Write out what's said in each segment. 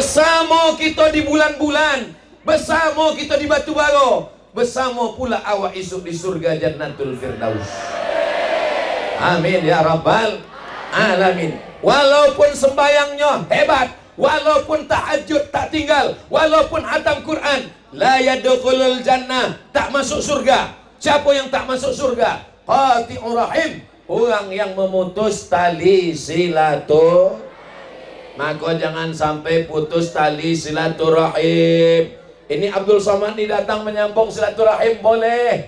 bersama kita di bulan-bulan, bersama kita di batu bara, bersama pula awak esok di surga Jannatul Firdaus. Amin ya rabbal alamin. Walaupun sembayangnya hebat, walaupun tahajud tak tinggal, walaupun hatam Quran, la yadkhulul jannah, tak masuk surga. Siapa yang tak masuk surga? Qati'ur rahim, orang yang memutus tali silaturahim. Maka jangan sampai putus tali silaturahim. Ini Abdul Somad ini datang menyambung silaturahim, boleh?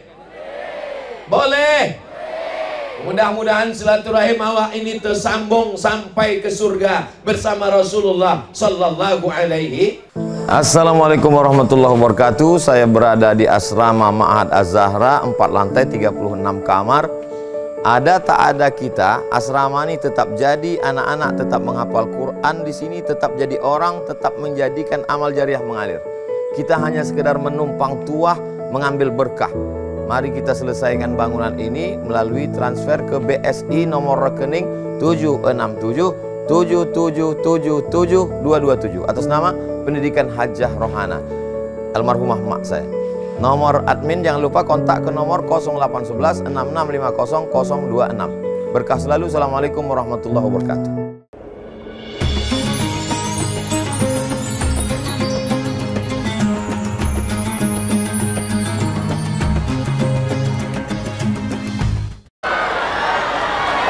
Boleh. Mudah-mudahan silaturahim awak ini tersambung sampai ke surga bersama Rasulullah sallallahu alaihi. Assalamualaikum warahmatullahi wabarakatuh. Saya berada di asrama Ma'had Az-Zahra, 4 lantai 36 kamar. Ada tak ada kita, asrama ini tetap jadi, anak-anak tetap menghafal Quran di sini, tetap jadi orang, tetap menjadikan amal jariah mengalir. Kita hanya sekedar menumpang tuah, mengambil berkah. Mari kita selesaikan bangunan ini melalui transfer ke BSI nomor rekening 767 7777227 atas nama Pendidikan Hajah Rohana, almarhumah mak saya. Nomor admin jangan lupa kontak ke nomor 0811 6650 026. Berkah selalu. Assalamualaikum warahmatullahi wabarakatuh.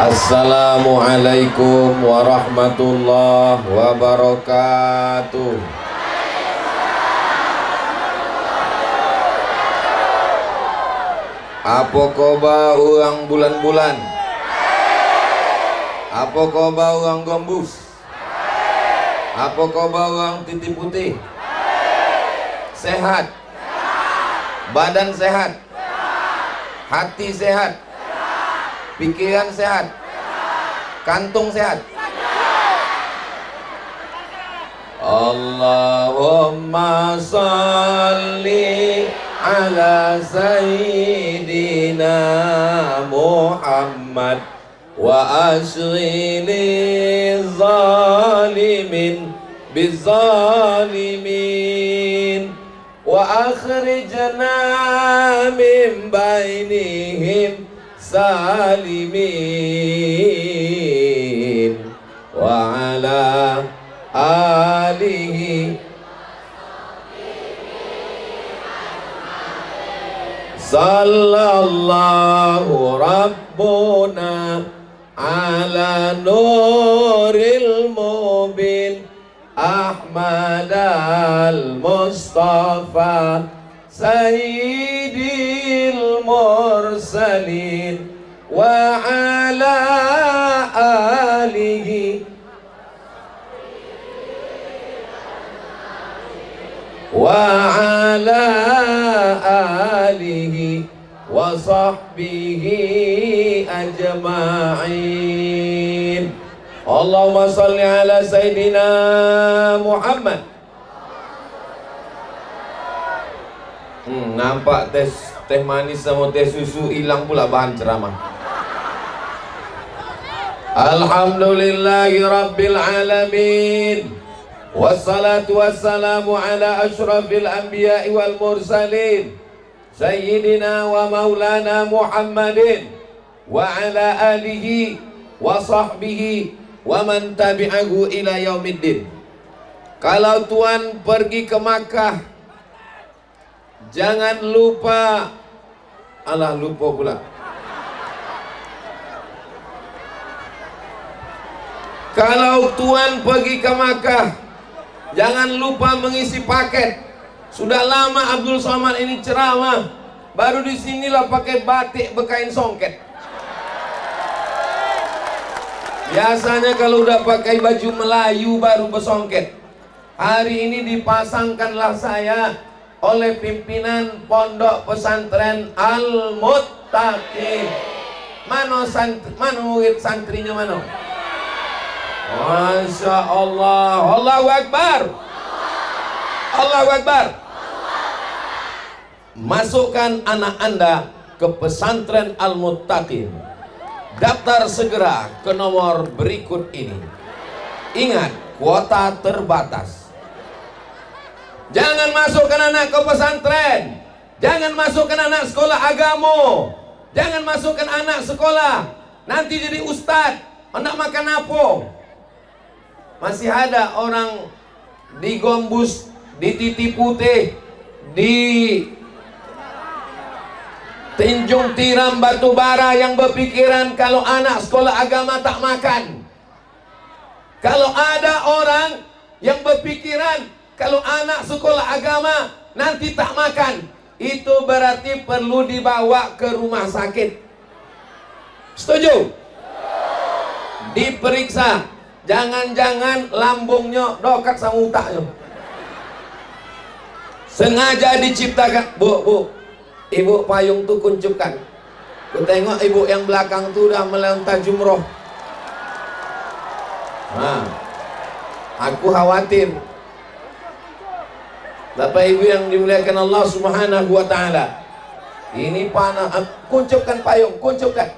Assalamualaikum warahmatullahi wabarakatuh. Apa khabar orang bulan-bulan? Apa khabar orang gembus? Apa khabar orang titik putih? Sehat? Badan sehat? Hati sehat? Pikiran sehat? Kantung sehat? Allahumma salli ala sayyidina Muhammad wa ashghili zalimin bizzalimin wa akhrijna min bainihim salimin wa ala alihi sallallahu rabbuna ala nuril mubin Ahmad al-Mustafa sayyidil mursalin wa ala alihi wa ala alihi wa sahbihi ajma'in. Allahumma salli ala sayyidina Muhammad. Nampak teh manis sama teh susu hilang pula bahan ceramah. Alhamdulillahi rabbil alamin. Wassalatu wassalamu ala ashrafil anbiya'i wal mursalin Sayyidina wa maulana Muhammadin wa ala alihi wa sahbihi wa man tabi'ahu ila yaumiddin. Kalau tuan pergi ke Makkah, jangan lupa, lupa pula. Kalau tuan pergi ke Makkah, jangan lupa mengisi paket. Sudah lama Abdul Somad ini ceramah, baru disinilah pakai batik berkain songket. Biasanya kalau udah pakai baju Melayu baru bersongket. Hari ini dipasangkanlah saya oleh pimpinan Pondok Pesantren Al-Muttaqin. Mana murid santrinya mana? Masya Allah. Allahu Akbar. Allahu Akbar. Masukkan anak Anda ke pesantren Al-Muttaqin. Daftar segera ke nomor berikut ini. Ingat, kuota terbatas. Jangan masukkan anak ke pesantren. Jangan masukkan anak sekolah agama. Jangan masukkan anak sekolah nanti jadi ustadz. Hendak makan apa? Masih ada orang di Gombus, di Titi Putih, di Tanjung Tiram Batubara yang berpikiran kalau anak sekolah agama tak makan. Kalau ada orang yang berpikiran kalau anak sekolah agama nanti tak makan, itu berarti perlu dibawa ke rumah sakit. Setuju? Diperiksa. Jangan-jangan lambungnya dokat sama utaknya. Sengaja diciptakan. Bu, ibu payung tuh kuncupkan. Ku tengok ibu yang belakang tuh udah melontar jumroh. Nah, aku khawatir. Bapak ibu yang dimuliakan Allah Subhanahu wa ta'ala, ini panas. Kuncupkan payung, kuncupkan.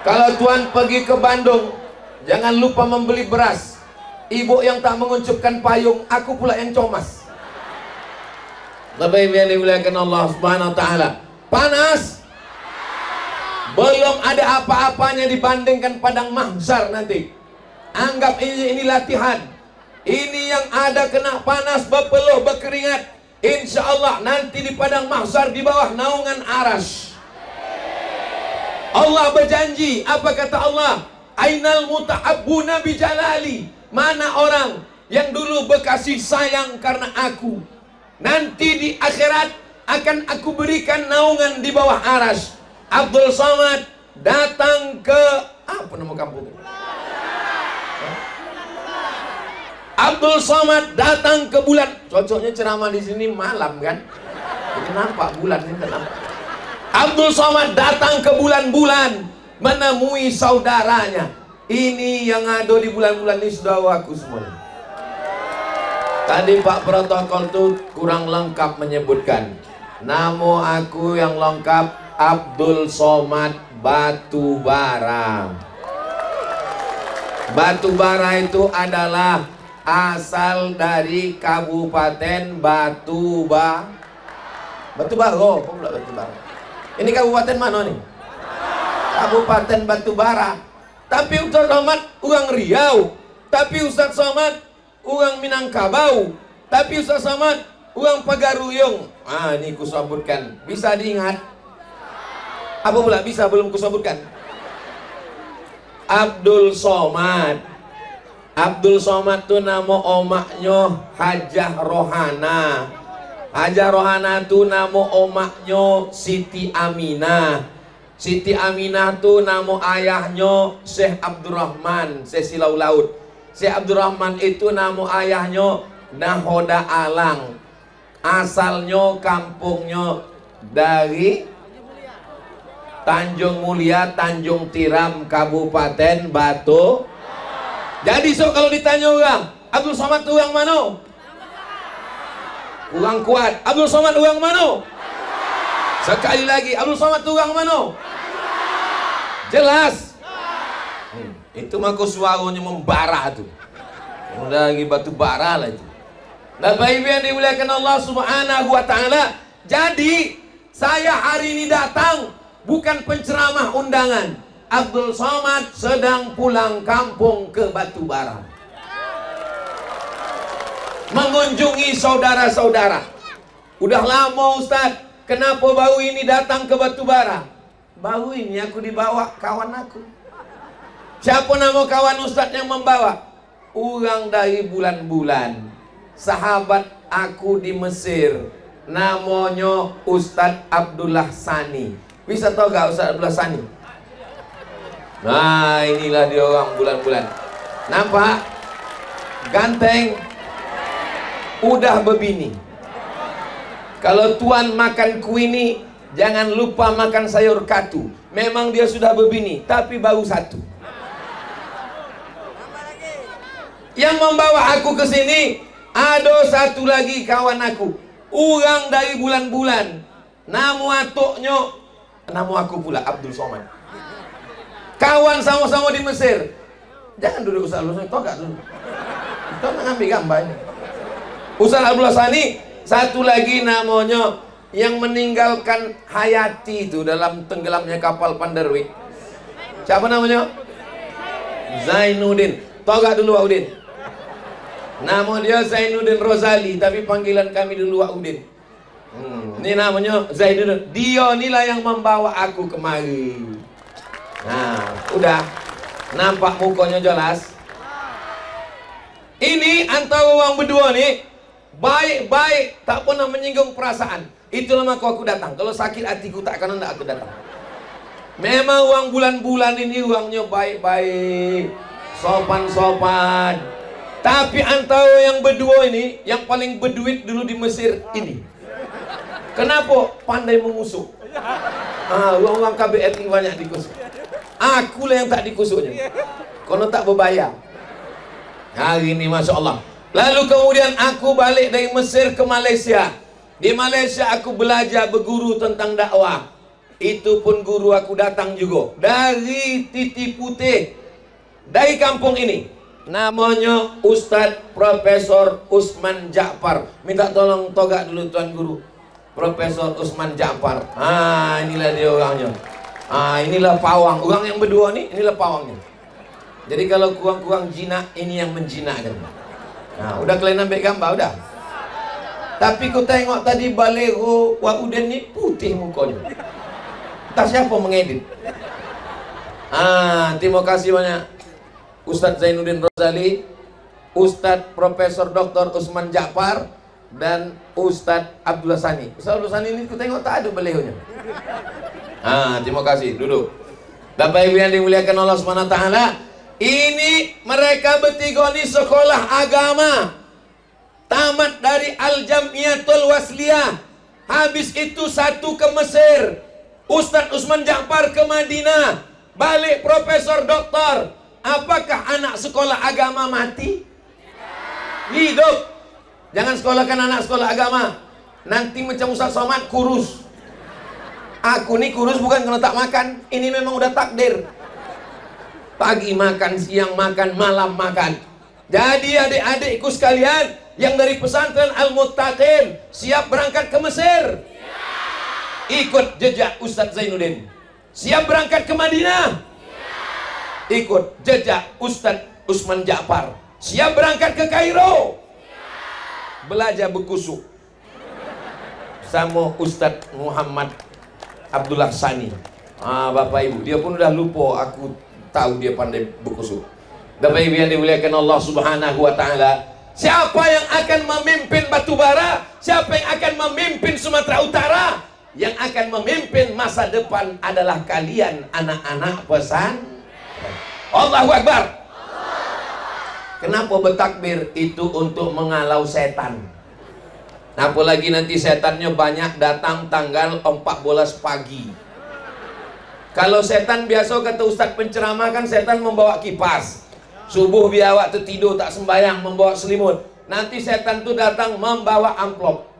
Kalau tuan pergi ke Bandung, jangan lupa membeli beras. Ibu yang tak menguncupkan payung, aku pula yang comas. Bapak ibu yang dimuliakan Allah Subhanahu wa ta'ala, panas. Belum ada apa-apanya dibandingkan padang mahsyar nanti. Anggap ini latihan. Ini yang ada kena panas, berpeluh, berkeringat. Insya Allah nanti di padang mahsyar di bawah naungan arasy. Allah berjanji, apa kata Allah? Ainal muta'abbuna bijalali. Mana orang yang dulu berkasih sayang karena aku, nanti di akhirat akan aku berikan naungan di bawah arasy. Abdul Somad datang ke apa nama kampung? Abdul Somad datang ke bulan. Cocoknya ceramah di sini malam kan? Jadi nampak bulan ini kenapa? Abdul Somad datang ke bulan-bulan menemui saudaranya. Ini yang ada di bulan-bulan ini saudaraku semuanya. Tadi Pak protokol tuh kurang lengkap menyebutkan. Nama aku yang lengkap Abdul Somad Batubara. Batubara itu adalah asal dari Kabupaten Batubara. Kok pula Batubara? Ini kabupaten mana nih? Kabupaten Batubara. Tapi Ustaz Somad orang Riau. Tapi Ustaz Somad orang Minangkabau. Tapi Ustaz Somad orang Pagaruyung. Ah, ini kusebutkan. Bisa diingat? Apa pula bisa belum kusebutkan? Abdul Somad. Abdul Somad itu nama omaknya Hajah Rohana. Hajah Rohana itu nama omaknya Siti Aminah. Siti Aminah itu nama ayahnya Syekh Abdurrahman, Syekh Silau Laut. Syekh Abdurrahman itu nama ayahnya Nahoda Alang. Asalnya kampungnya dari Tanjung Mulia, Tanjung Tiram, Kabupaten Batu. Jadi kalau ditanya orang, Abdul Somad itu orang mana? Orang kuat. Abdul Somad orang mana? Sekali lagi, Abdul Somad itu orang mana? Jelas. Itu mah suaranya membara tuh. Udah lagi batu bara lah itu. Bapak Ibu yang dimuliakan Allah Subhanahu wa ta'ala. Jadi saya hari ini datang bukan penceramah undangan. Abdul Somad sedang pulang kampung ke Batubara, mengunjungi saudara-saudara. Udah lama Ustaz, kenapa baru ini datang ke Batubara? Baru ini aku dibawa kawan aku. Siapa nama kawan Ustaz yang membawa? Orang dari bulan-bulan, sahabat aku di Mesir, namanya Ustaz Abdullah Sani. Bisa tahu gak Ustaz Abdullah Sani? Nah, inilah dia orang bulan-bulan. Nampak? Ganteng, udah berbini. Kalau tuan makan kuini, jangan lupa makan sayur katu. Memang dia sudah berbini, tapi baru satu. Yang membawa aku ke sini ada satu lagi kawan aku, orang dari bulan-bulan. Nama atuknya, nama aku pula Abdul Somad. Kawan sama-sama di Mesir. Jangan duduk Ustaz, tahu gak dulu? Kita ngambil gambar ini. Ustaz Abdullah Sani, satu lagi namanya yang meninggalkan hayati itu dalam tenggelamnya kapal Pandarwi. Siapa namanya? Zainuddin. Tahu gak dulu Wak Udin? Nama dia Zainuddin Rozali, tapi panggilan kami dulu Wak Udin. Ini namanya Zainuddin. Dia inilah yang membawa aku kemari. Nah, udah nampak mukanya jelas. Ini antara orang berdua nih baik-baik, tak pernah menyinggung perasaan. Itulah maka aku datang. Kalau sakit hatiku tak akan hendak aku datang. Memang uang bulan-bulan ini uangnya baik-baik, sopan-sopan. Tapi antara yang berdua ini, yang paling berduit dulu di Mesir ini. Kenapa? Pandai mengusuk. Uang-uang KBRI banyak dikusuk. Akulah yang tak dikusuknya. Kalau tak berbayar. Hari ini Masya Allah. Lalu kemudian aku balik dari Mesir ke Malaysia. Di Malaysia aku belajar berguru tentang dakwah. Itu pun guru aku datang juga dari Titi Putih, dari kampung ini. Namanya Ustadz Profesor Usman Ja'far. Minta tolong togak dulu Tuan Guru. Profesor Usman Ja'far. Inilah dia orangnya. Inilah pawang. Orang yang berdua nih, inilah pawangnya. Jadi kalau kurang-kurang jinak, ini yang menjinakkan. Nah, udah kalian ambil gambar, udah. Tapi ku tengok tadi Balero Wak Udin ni putih mukanya. Tak siapa mengedit. Terima kasih banyak Ustadz Zainuddin Rozali, Ustadz Profesor Dr. Usman Ja'far, dan Ustadz Abdullah Sani. Ustadz Abdullah Sani ini ku tengok tak ada balehonya. Terima kasih, duduk. Bapak Ibu yang dimuliakan Allah SWT, ini mereka bertiga ini sekolah agama. Tamat dari Al-Jamiatul Wasliyah. Habis itu satu ke Mesir, Ustadz Usman Ja'far ke Madinah. Balik profesor doktor. Apakah anak sekolah agama mati? Hidup. Jangan sekolahkan anak sekolah agama. Nanti macam Ustadz Somad kurus. Aku nih kurus bukan karena tak makan. Ini memang udah takdir. Pagi makan, siang makan, malam makan. Jadi adik-adikku sekalian yang dari pesantren Al-Muttaqin siap berangkat ke Mesir? Ikut jejak Ustadz Zainuddin. Siap berangkat ke Madinah? Ikut jejak Ustadz Usman Ja'far. Siap berangkat ke Kairo? Belajar berkusuk sama Ustadz Muhammad Abdullah Sani. Bapak Ibu, dia pun udah lupa aku tahu dia pandai berkusuk. Bapak Ibu yang dimuliakan Allah Subhanahu wa taala, siapa yang akan memimpin Batubara? Siapa yang akan memimpin Sumatera Utara? Yang akan memimpin masa depan adalah kalian anak-anak pesan. Allahu Akbar. Kenapa bertakbir? Itu untuk mengalau setan. Apalagi nanti setannya banyak datang tanggal 14 pagi. Kalau setan biasa kata Ustadz penceramah kan setan membawa kipas. Subuh biar awak tertidur tak sembahyang membawa selimut. Nanti setan tu datang membawa amplop.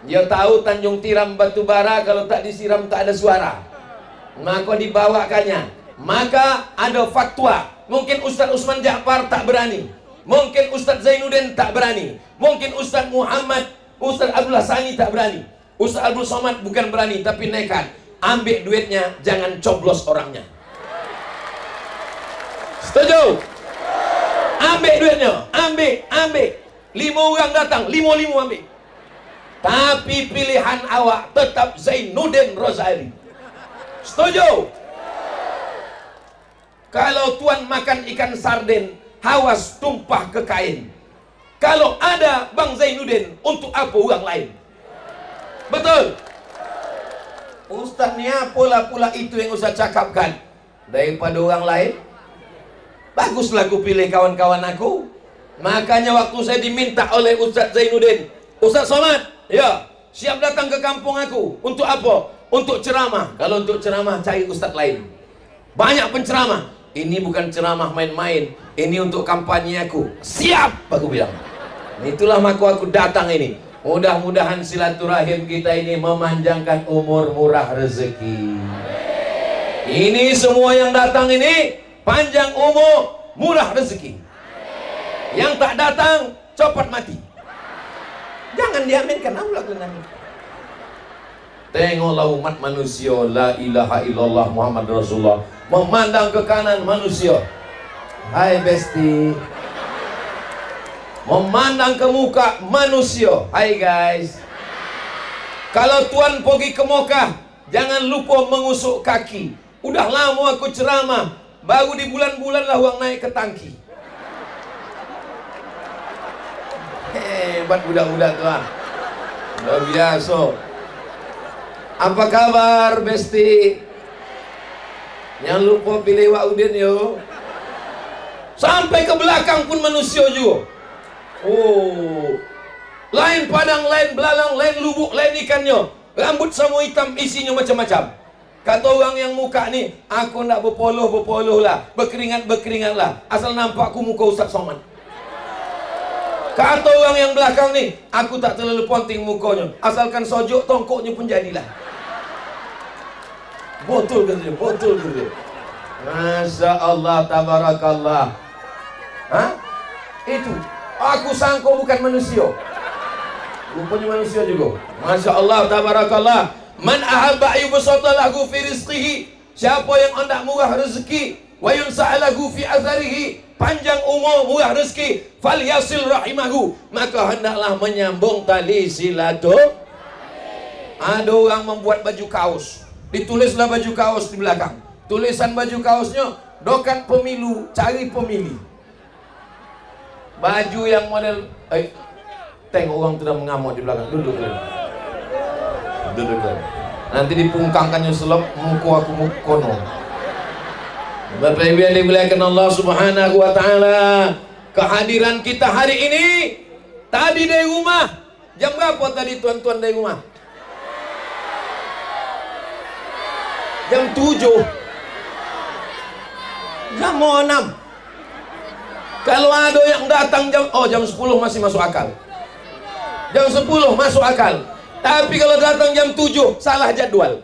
Dia tahu Tanjung Tiram Batubara kalau tak disiram tak ada suara. Maka dibawakannya. Maka ada fatwa. Mungkin Ustadz Usman Ja'far tak berani. Mungkin Ustadz Zainuddin tak berani. Mungkin Ustadz Muhammad, Ustadz Abdullah Sani tak berani. Ustadz Abdul Somad bukan berani tapi nekat. Ambil duitnya, jangan coblos orangnya. Setuju? Ambil duitnya, ambil. 5 orang datang, 5 ambil. Tapi pilihan awak tetap Zainuddin Rozali. Setuju? Kalau tuan makan ikan sarden, hawas tumpah ke kain. Kalau ada Bang Zainuddin, untuk apa orang lain? Betul? Ustaz ni apalah pula itu yang Ustaz cakapkan daripada orang lain. Baguslah aku pilih kawan-kawan aku. Makanya waktu saya diminta oleh Ustaz Zainuddin, Ustaz Somad, ya, siap datang ke kampung aku. Untuk apa? Untuk ceramah. Kalau untuk ceramah cari ustaz lain. Banyak penceramah. Ini bukan ceramah main-main. Ini untuk kampanye aku. Siap, aku bilang. Itulah maka aku datang ini. Mudah-mudahan silaturahim kita ini memanjangkan umur, murah rezeki. Ini semua yang datang ini panjang umur, murah rezeki. Yang tak datang, copot mati. Jangan diaminkan, Allah amin. Tengoklah umat manusia, la ilaha illallah Muhammad Rasulullah, memandang ke kanan manusia. Hai besti. Memandang ke muka manusia. Hai guys. Kalau tuan pergi ke Mekah, jangan lupa mengusuk kaki. Udah lama aku ceramah, baru di bulan-bulan lah orang naik ke tangki. Hebat budak-budak tu lah. Luar biasa. Apa kabar besti? Jangan lupa pilih Wak Udin yo. Sampai ke belakang pun manusia juga. Oh, lain padang, lain belalang, lain lubuk, lain ikannya. Rambut semua hitam, isinya macam-macam. Kata orang yang muka ni, aku nak berpoloh lah, berkeringat lah, asal nampak aku muka Ustaz Somad. Kata orang yang belakang ni, aku tak terlalu penting mukanya, asalkan sojok tongkoknya pun jadilah. Betul ke dia? Betul ke dia? Masya Allah, tabarakallah. Hah? Itu aku sangka bukan manusia, rupanya manusia juga. Masya Allah, tabarakallah. Man ahabba yubsata lahu fi rizqihi, siapa yang hendak murah rezeki, wa yunsa'a lahu fi atharihi, panjang umur murah rezeki, falyasil rahimahu, maka hendaklah menyambung tali silaturahim. Ada orang membuat baju kaos, ditulislah baju kaos di belakang. Tulisan baju kaosnya, dokan pemilu, cari pemilih. Baju yang model, tengok orang sudah mengamuk di belakang. Duduk nanti dipungkangkannya selop muka aku mukono. Bapak Ibu yang dimuliakan Allah Subhanahu wa taala, kehadiran kita hari ini tadi dari rumah. Jam berapa tadi tuan-tuan dari rumah? Jam 7. Jam 6. Kalau ada yang datang jam 10 masih masuk akal. Jam 10 masuk akal. Tapi kalau datang jam 7 salah jadwal.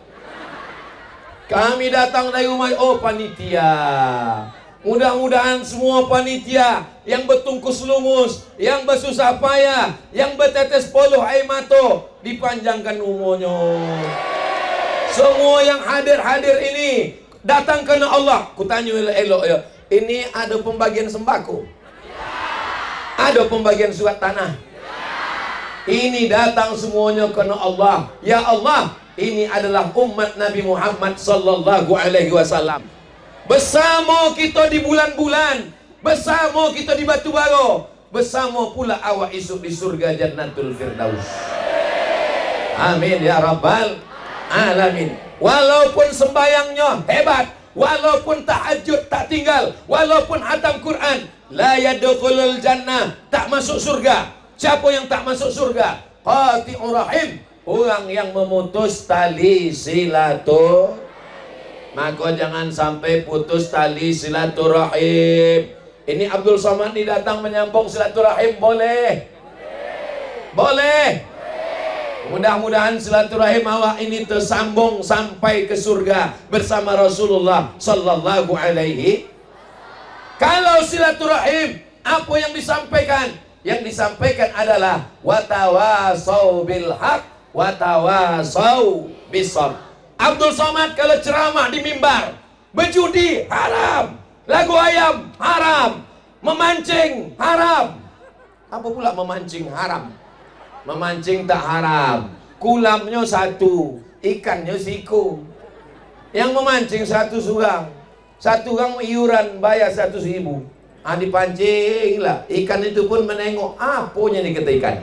Kami datang dari rumah, panitia. Mudah-mudahan semua panitia yang bertungkus lumus, yang bersusah payah, yang bertetes poluh air mata, dipanjangkan umurnya. Semua yang hadir ini datang karena Allah. Kutanya elok ya, ini ada pembagian sembako? Ada pembagian surat tanah? Ini datang semuanya karena Allah. Ya Allah, ini adalah umat Nabi Muhammad sallallahu alaihi wasallam. Bersama kita di bulan-bulan, bersama kita di batu bara, bersama pula awak esok di surga Jannatul Firdaus. Amin ya rabbal alamin. Walaupun sembayangnya hebat, walaupun tahajud tak tinggal, walaupun hatam Quran, la yadkhulul jannah, tak masuk surga. Siapa yang tak masuk surga? Qati'ur rahim, orang yang memutus tali silaturahim. Maka jangan sampai putus tali silaturahim. Ini Abdul Somad ni datang menyambung silaturahim, boleh? Boleh. Mudah-mudahan silaturahim awak ini tersambung sampai ke surga bersama Rasulullah sallallahu alaihi. Kalau silaturahim, apa yang disampaikan? Yang disampaikan adalah watawasau bil haq, watawasau bisabr. Abdul Somad kalau ceramah di mimbar, berjudi haram, lagu ayam haram, memancing haram. Apa pula memancing haram? Memancing tak haram, kulamnya satu, ikannya siku. Yang memancing satu orang iuran bayar 100.000. Dipancing lah, ikan itu pun menengok apanya nih kata ikan.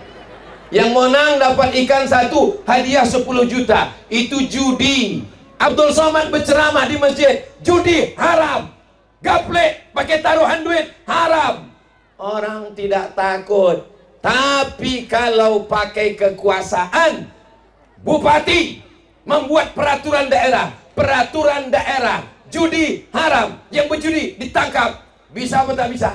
Yang menang dapat ikan satu, hadiah 10 juta. Itu judi. Abdul Somad berceramah di masjid, judi haram, gaplek pakai taruhan duit haram. Orang tidak takut. Tapi kalau pakai kekuasaan, bupati membuat peraturan daerah, judi haram, yang berjudi ditangkap. Bisa apa tak bisa?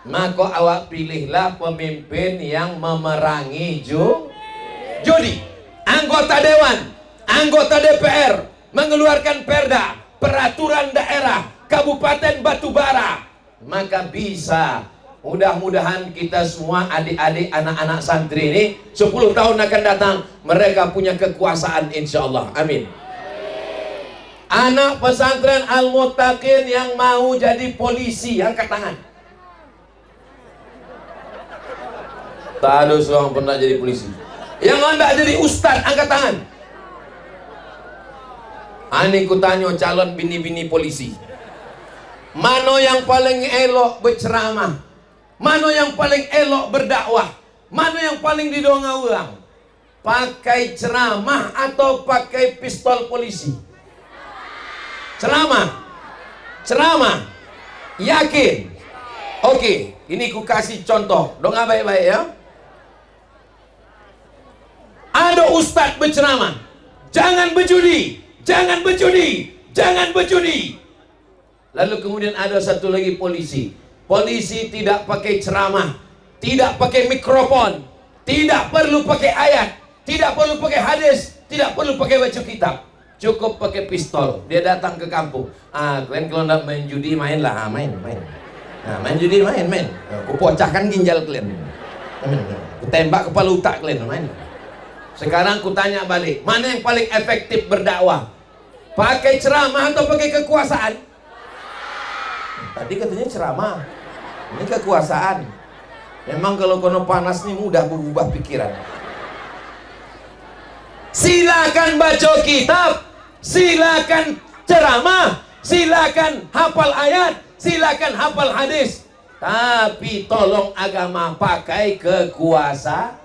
Maka awak pilihlah pemimpin yang memerangi judi. Anggota dewan, anggota DPR mengeluarkan perda, peraturan daerah Kabupaten Batubara, maka bisa Mudah-mudahan kita semua adik-adik anak-anak santri ini 10 tahun akan datang mereka punya kekuasaan insyaallah. Amin. Anak pesantren Al-Muttaqin yang mau jadi polisi angkat tangan. Tak ada seorang pernah jadi polisi. Yang hendak jadi ustaz angkat tangan. Ani ku tanya calon bini-bini polisi. Mana yang paling elok berceramah? Mana yang paling elok berdakwah? Mana yang paling didongeng orang? Pakai ceramah atau pakai pistol polisi? Ceramah. Ceramah. Yakin? Oke, ini ku kasih contoh. Dengar baik-baik ya. Ada ustadz berceramah. Jangan berjudi. Jangan berjudi. Jangan berjudi. Lalu kemudian ada satu lagi polisi. Polisi tidak pakai ceramah, tidak pakai mikrofon, tidak perlu pakai ayat, tidak perlu pakai hadis, tidak perlu pakai baju kitab, cukup pakai pistol. Dia datang ke kampung. Kalian kalau nak main judi mainlah, main. Nah, main judi main. Aku pecahkan ginjal kalian. Aku tembak kepala otak kalian, main. Sekarang aku tanya balik, mana yang paling efektif berdakwah? Pakai ceramah atau pakai kekuasaan? Tadi katanya ceramah. Ini kekuasaan. Memang kalau kono panas nih mudah berubah pikiran. Silakan baca kitab, silakan ceramah, silakan hafal ayat, silakan hafal hadis. Tapi tolong agama pakai kekuasaan.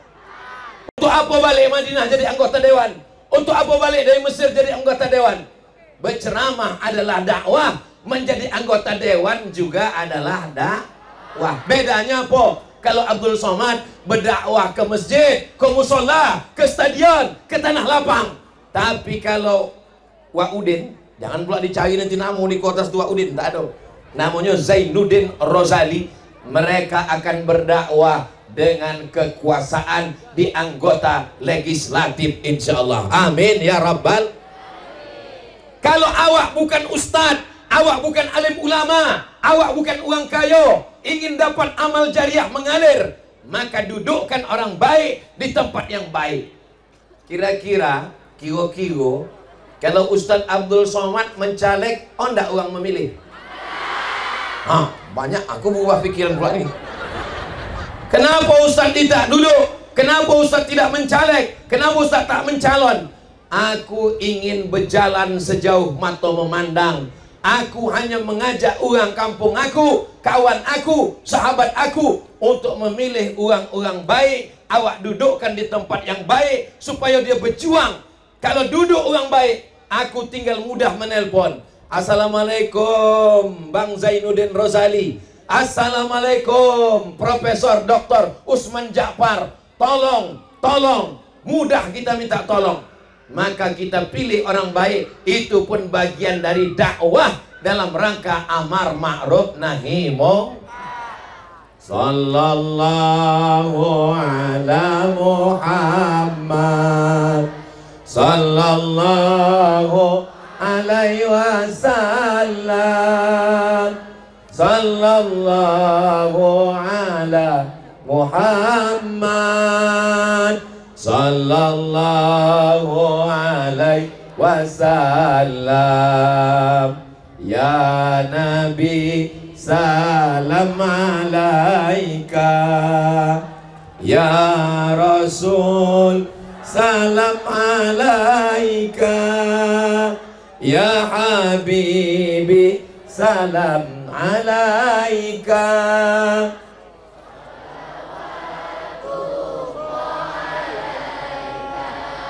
Untuk apa balik Madinah jadi anggota dewan? Untuk apa balik dari Mesir jadi anggota dewan? Berceramah adalah dakwah, menjadi anggota dewan juga adalah dakwah. Bedanya apa? Kalau Abdul Somad berdakwah ke masjid, ke musola, ke stadion, ke tanah lapang. Tapi kalau Wak Udin, jangan pula dicari nanti nama di kota Wak Udin, tak ada. Namanya Zainuddin Rozali. Mereka akan berdakwah dengan kekuasaan di anggota legislatif insyaallah. Amin ya rabbal. Kalau awak bukan ustadz, awak bukan alim ulama, awak bukan orang kaya, ingin dapat amal jariah mengalir, maka dudukkan orang baik di tempat yang baik. Kira-kira, kiro-kiro, kalau Ustadz Abdul Somad mencaleg, ndak orang memilih? Banyak, aku berubah pikiran pula ini. Kenapa Ustadz tidak duduk? Kenapa Ustadz tidak mencaleg? Kenapa Ustadz tak mencalon? Aku ingin berjalan sejauh mata memandang. Aku hanya mengajak orang kampung aku, kawan aku, sahabat aku untuk memilih orang-orang baik. Awak dudukkan di tempat yang baik supaya dia berjuang. Kalau duduk orang baik, aku tinggal mudah menelpon. Assalamualaikum Bang Zainuddin Rozali. Assalamualaikum Profesor Dr. Usman Ja'far. Tolong, mudah kita minta tolong. Maka kita pilih orang baik. Itu pun bagian dari dakwah dalam rangka amar ma'ruf nahi munkar. Sallallahu ala Muhammad, sallallahu alaihi wasallam, sallallahu ala Muhammad, sallallahu alaihi wasallam. Ya Nabi salam alaika, ya Rasul salam alaika, ya Habibi salam alaika.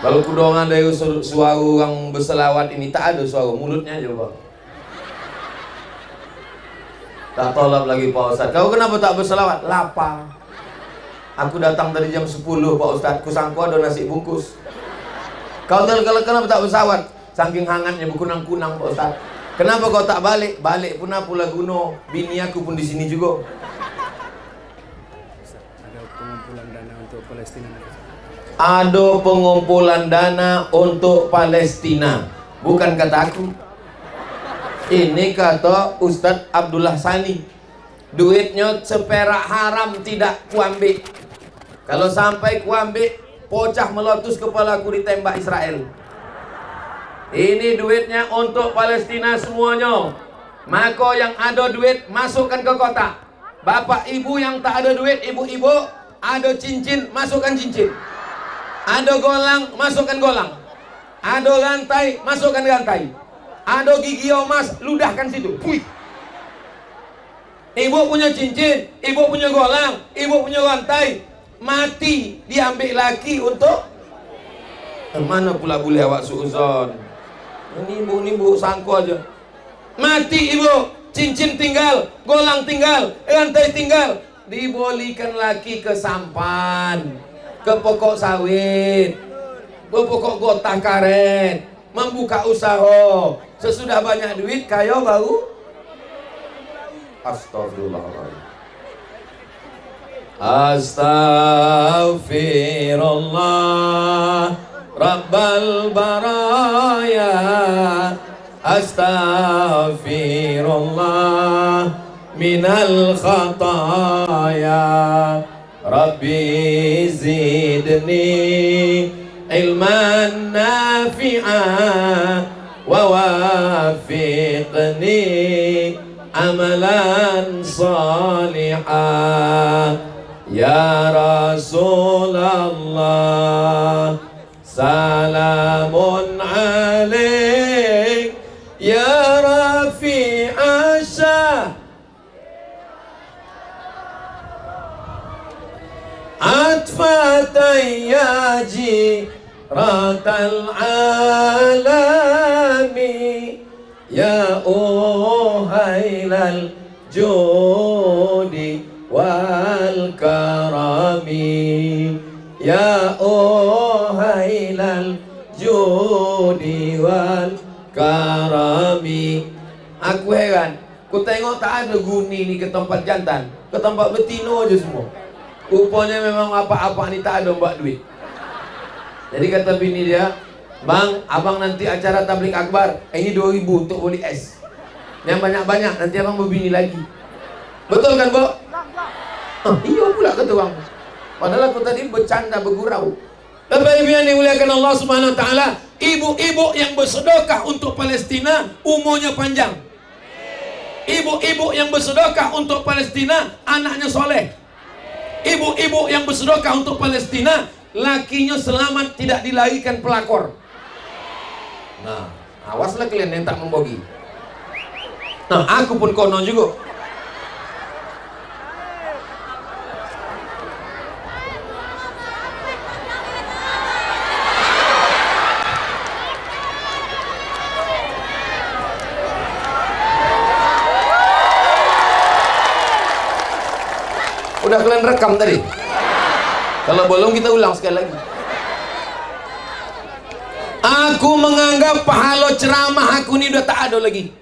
Kalau kudongan dari suara orang berselawat ini tak ada suara, mulutnya aja Pak. Tak tolak lagi Pak Ustadz. Kau kenapa tak berselawat? Lapar. Aku datang dari jam 10 Pak Ustadz. Kusangku ada nasi bungkus. Kau kenapa tak berselawat? Saking hangatnya berkunang-kunang Pak Ustadz. Kenapa kau tak balik? Balik pun aku Laguno. Bini aku pun di sini juga. Ada pengumpulan dana untuk Palestina. Ada pengumpulan dana untuk Palestina. Bukan kata aku. Ini kata Ustadz Abdullah Sani. duitnya seperak haram tidak kuambil. Kalau sampai kuambil, pocah meletus kepalaku ditembak Israel. Ini duitnya untuk Palestina semuanya. Maka yang ada duit masukkan ke kotak. Bapak ibu yang tak ada duit, ibu-ibu ada cincin, masukkan cincin. Ada golang, masukkan golang. Ada rantai, masukkan rantai. Ada gigi emas, ludahkan situ. Puih. Ibu punya cincin, ibu punya golang, ibu punya rantai. Mati diambil lagi untuk mana pula boleh awak suuzon. Ini ibu sangko aja. Mati ibu, cincin tinggal, golang tinggal, rantai tinggal, dibolikan lagi ke sampan, ke pokok sawit, ke pokok gotah karet, membuka usaha. Sesudah banyak duit kaya baru. Astagfirullahaladzim. Astaghfirullah Rabbal baraya. Astaghfirullah minal khataya. Rabbi zidni ilman nafi'ah wa wafiqni amalan salihah. Ya Rasulullah salamun alaik ya rafi'a syah atfatay ya jiratal alami ya uhailal judi wal karami ya uhailal judi wal karami. Aku heran, ku tengok tak ada guni ni ke tempat jantan, ke tempat betino aja semua. Rupanya memang apa-apa ni tak ada mbak duit. Jadi kata bini dia, bang, abang nanti acara tablik akbar, ini 2000 untuk beli es. Yang banyak-banyak, nanti abang berbini lagi. Betul kan, Bo? Iya pula kata bang. Padahal aku tadi bercanda, bergurau. Bapak Ibu yang dimuliakan Allah Subhanahu wa taala, ibu-ibu yang bersedekah untuk Palestina umurnya panjang. Ibu-ibu yang bersedekah untuk Palestina anaknya soleh. Ibu-ibu yang bersedekah untuk Palestina lakinya selamat, tidak dilahirkan pelakor. Nah, awaslah kalian yang tak membogi. Nah, aku pun konon juga. Udah kalian rekam tadi? Kalau belum kita ulang sekali lagi. Aku menganggap pahala ceramah aku ini udah tak ada lagi.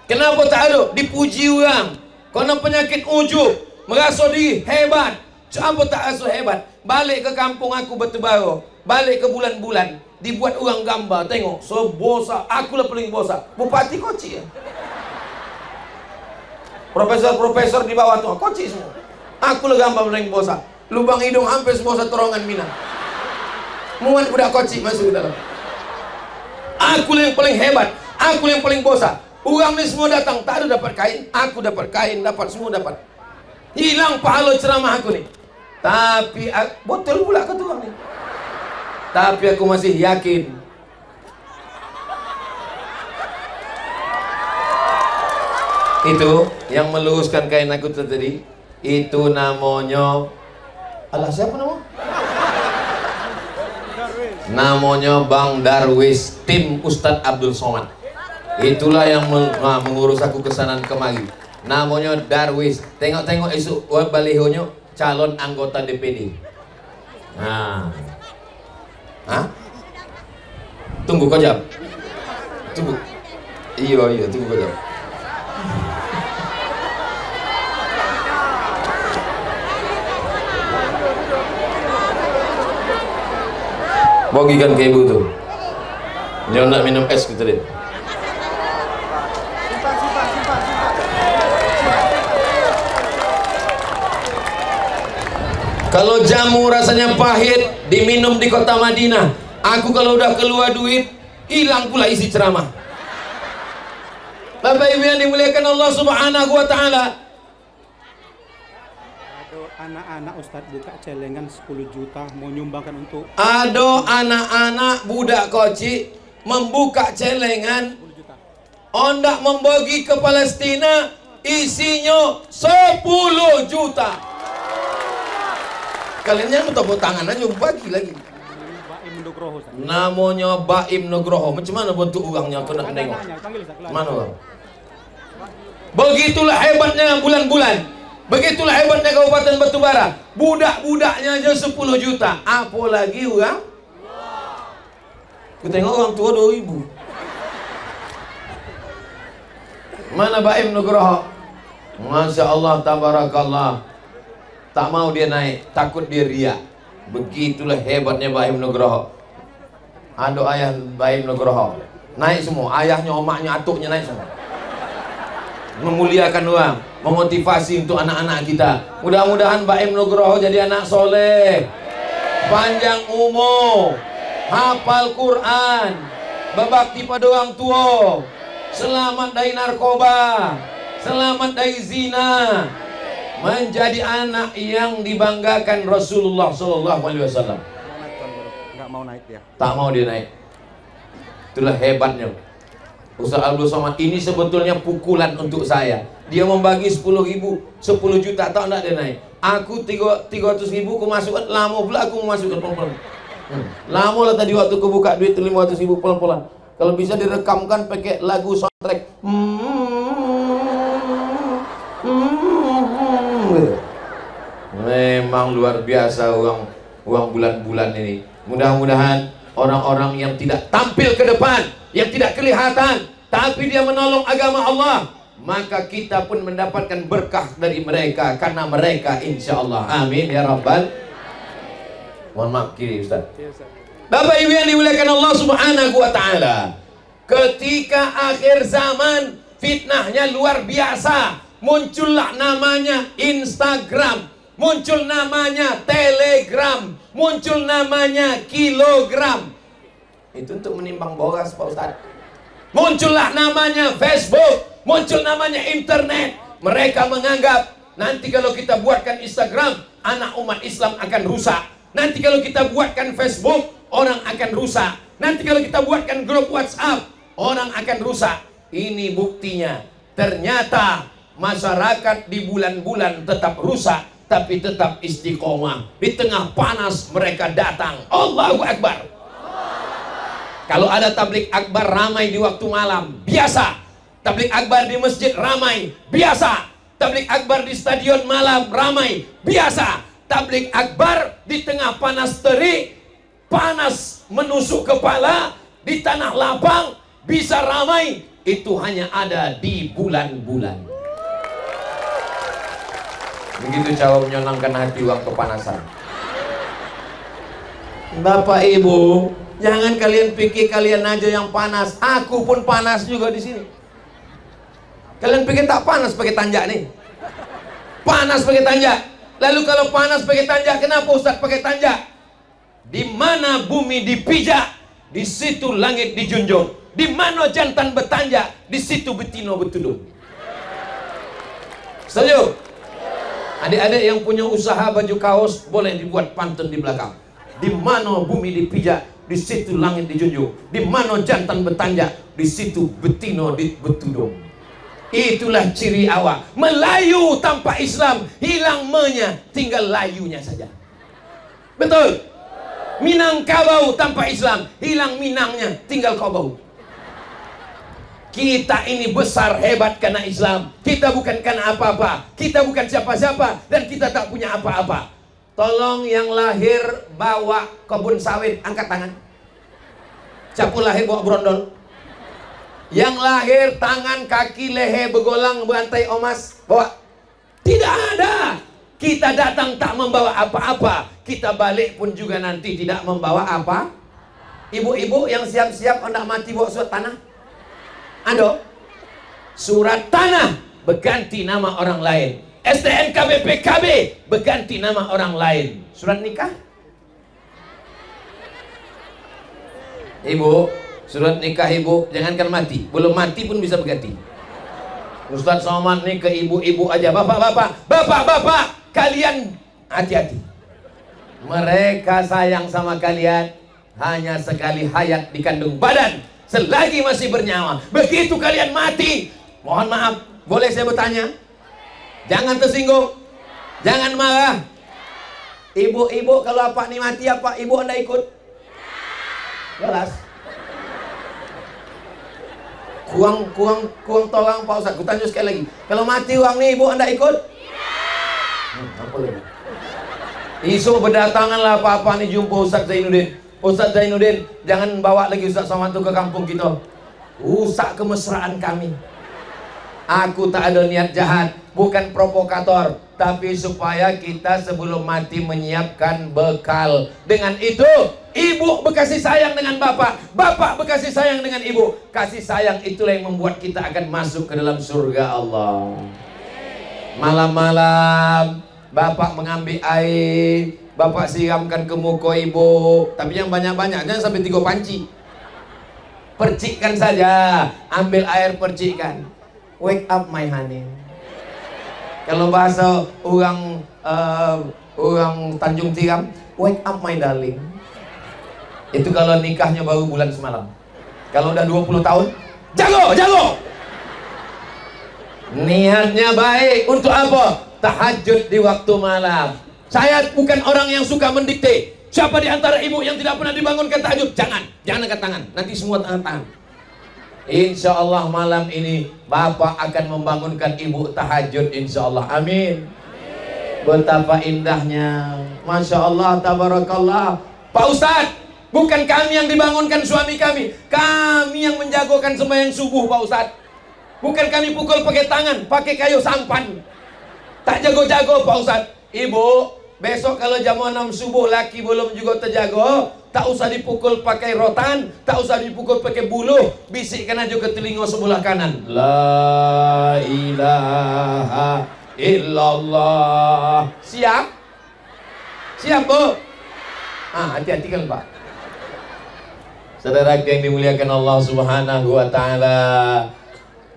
Kenapa tak ada? Dipuji orang. Karena penyakit ujub, merasa diri hebat. Kenapa tak rasa hebat? Balik ke kampung aku Batu Bara, balik ke bulan-bulan, dibuat orang gambar. Tengok, sebosak. Aku lah paling bosak. Bupati Koci ya. Profesor-profesor di bawah tuh Koci semua. Aku lah gambar paling bosak. Lubang hidung hampir sebesar terongan Minang. Muat budak Koci masuk ke dalam. Aku lah yang paling hebat. Aku lah yang paling bosak. Orang ni semua datang, tak ada dapat kain. Aku dapat kain, dapat semua dapat. Hilang pahala ceramah aku ni. Tapi betul pula kata orang ni. Tapi aku masih yakin. Itu yang meluruskan kain aku tadi. Itu namanya, alah siapa nama? Namanya Bang Darwis, tim Ustadz Abdul Somad. Itulah yang mengurus aku kesanan kemari. Namanya Darwis. Tengok-tengok esok balihonya calon anggota DPD. Nah, tunggu kau jam. Tunggu. Iya, tunggu kau jam. Bagikan ke ibu tuh. Dia nak minum es gitu deh. Kalau jamu rasanya pahit diminum di kota Madinah, aku kalau udah keluar duit hilang pula isi ceramah. Bapak Ibu yang dimuliakan Allah Subhanahu wa taala, anak-anak Ustadz buka celengan 10 juta mau nyumbangkan untuk ada anak-anak budak koci membuka celengan 10 juta. ondak membagi ke Palestina, isinya 10 juta. Kalian yang tepuk tangan aja bagi lagi. Baim Nugroho. Namanya Baim Nugroho. Macam mana bentuk uangnya? Aku nak tengok. Mana bang? Begitulah hebatnya bulan-bulan. Begitulah hebatnya Kabupaten Batubara. Budak-budaknya aja 10 juta. Apalagi orang? Aku tengok orang tua 2.000. Mana Baim Nugroho? Masya Allah, tabarakallah. Tak mau dia naik, takut dia riak. Begitulah hebatnya Baim Nugroho. Ada ayah Baim Nugroho naik semua, ayahnya, omaknya, atuknya naik semua. Memuliakan orang, memotivasi untuk anak-anak kita. Mudah-mudahan Baim Nugroho jadi anak soleh, panjang umur, hafal Quran, berbakti pada orang tua, selamat dari narkoba, selamat dari zina, menjadi anak yang dibanggakan Rasulullah SAW. Nggak mau naik dia. Tak mau dia naik. Itulah hebatnya Ustaz Abdul Somad. Ini sebetulnya pukulan untuk saya. Dia membagi 10.000, 10 juta, tak nak dia naik. Aku 300.000 aku masukkan, lama pula aku masukkan pelan-pelan. Lama lah tadi waktu aku buka duit 500.000 pelan-pelan. Kalau bisa direkamkan pakai lagu soundtrack. Memang luar biasa uang bulan-bulan ini. Mudah-mudahan orang-orang yang tidak tampil ke depan, yang tidak kelihatan, tapi dia menolong agama Allah, maka kita pun mendapatkan berkah dari mereka, karena mereka insya Allah. Amin ya Rabbal. Mohon maaf kiri Ustaz. Bapak Ibu yang dimuliakan Allah Subhanahu wa taala, ketika akhir zaman fitnahnya luar biasa. Muncullah namanya Instagram, muncul namanya Telegram, muncul namanya kilogram. Itu untuk menimbang boras Pak Ustaz. Muncullah namanya Facebook, muncul namanya internet. Mereka menganggap nanti kalau kita buatkan Instagram, anak umat Islam akan rusak. Nanti kalau kita buatkan Facebook, orang akan rusak. Nanti kalau kita buatkan grup WhatsApp, orang akan rusak. Ini buktinya. Ternyata masyarakat di bulan-bulan tetap rusak, tapi tetap istiqomah. Di tengah panas mereka datang. Allahu Akbar. Kalau ada tablik akbar ramai di waktu malam, biasa. Tablik akbar di masjid ramai, biasa. Tablik akbar di stadion malam ramai, biasa. Tablik akbar di tengah panas terik, panas menusuk kepala, di tanah lapang, bisa ramai. Itu hanya ada di bulan-bulan. Begitu cara menyenangkan hati uang kepanasan. Bapak Ibu, jangan kalian pikir kalian aja yang panas. Aku pun panas juga di sini. Kalian pikir tak panas pakai tanjak nih? Panas pakai tanjak. Lalu kalau panas pakai tanjak, kenapa Ustaz pakai tanjak? Di mana bumi dipijak, di situ langit dijunjung. Di mana jantan bertanjak, di situ betina bertudung. Setuju? Adik-adik yang punya usaha baju kaos boleh dibuat pantun di belakang. Di mana bumi dipijak, di situ langit dijunjung. Di mana jantan bertanjak, di situ betina bertudung. Itulah ciri awak. Melayu tanpa Islam, hilang menya, tinggal layunya saja. Betul? Minangkabau tanpa Islam, hilang minangnya, tinggal kobau. Kita ini besar hebat karena Islam. Kita bukan karena apa-apa. Kita bukan siapa-siapa. Dan kita tak punya apa-apa. Tolong yang lahir bawa kebun sawit, angkat tangan. Siapa lahir bawa brondol? Yang lahir tangan, kaki, leher, begolang, berantai omas, bawa? Tidak ada. Kita datang tak membawa apa-apa. Kita balik pun juga nanti tidak membawa apa. Ibu-ibu yang siap-siap hendak mati bawa surat tanah. Ada surat tanah berganti nama orang lain. STNK BPKB berganti nama orang lain. Surat nikah? Ibu, surat nikah ibu, jangankan mati, belum mati pun bisa berganti. Ustaz Somad nih ke ibu-ibu aja. Bapak, kalian hati-hati. Mereka sayang sama kalian hanya sekali hayat di kandung badan, selagi masih bernyawa. Begitu kalian mati, mohon maaf, boleh saya bertanya? Jangan tersinggung, jangan marah. Ibu-ibu, kalau apa nih mati, apa ibu anda ikut? Jelas. Kuang tolong Pak Ustaz. Kutanya sekali lagi, kalau mati uang nih ibu anda ikut? Apa lagi? Isu berdatanganlah apa-apa nih jumpa Ustaz Zainuddin. Ustaz Zainuddin, jangan bawa lagi Ustaz Somad ke kampung kita. Rusak kemesraan kami. Aku tak ada niat jahat, bukan provokator, tapi supaya kita sebelum mati menyiapkan bekal. Dengan itu, ibu berkasih sayang dengan bapak, bapak berkasih sayang dengan ibu. Kasih sayang itulah yang membuat kita akan masuk ke dalam surga Allah. Malam-malam bapak mengambil air, bapak siramkan ke muka ibu, tapi yang banyak-banyak, jangan sampai 3 panci. Percikkan saja, ambil air percikkan. Wake up my honey. Kalau bahasa orang Tanjung Tiram, wake up my darling. Itu kalau nikahnya baru bulan semalam. Kalau udah 20 tahun, jago. Niatnya baik untuk apa? Tahajud di waktu malam. Saya bukan orang yang suka mendikte. Siapa di antara ibu yang tidak pernah dibangunkan tahajud? Jangan angkat tangan. Nanti semua tangan. Insya Allah malam ini bapak akan membangunkan ibu tahajud, insya Allah. Amin. Betapa indahnya, masya Allah, tabarakallah. Pak Ustadz, bukan kami yang dibangunkan suami kami, kami yang menjagokan sembahyang subuh Pak Ustadz. Bukan kami pukul pakai tangan, pakai kayu sampan. Tak jago-jago Pak Ustadz. Ibu, besok kalau jam 6 subuh laki belum juga terjago, tak usah dipukul pakai rotan, tak usah dipukul pakai buluh, bisikkan aja ke telinga sebelah kanan. La ilaha illallah. Siap? Siap Bu? Hati-hati kan Pak. Saudara yang dimuliakan Allah Subhanahu wa Ta'ala,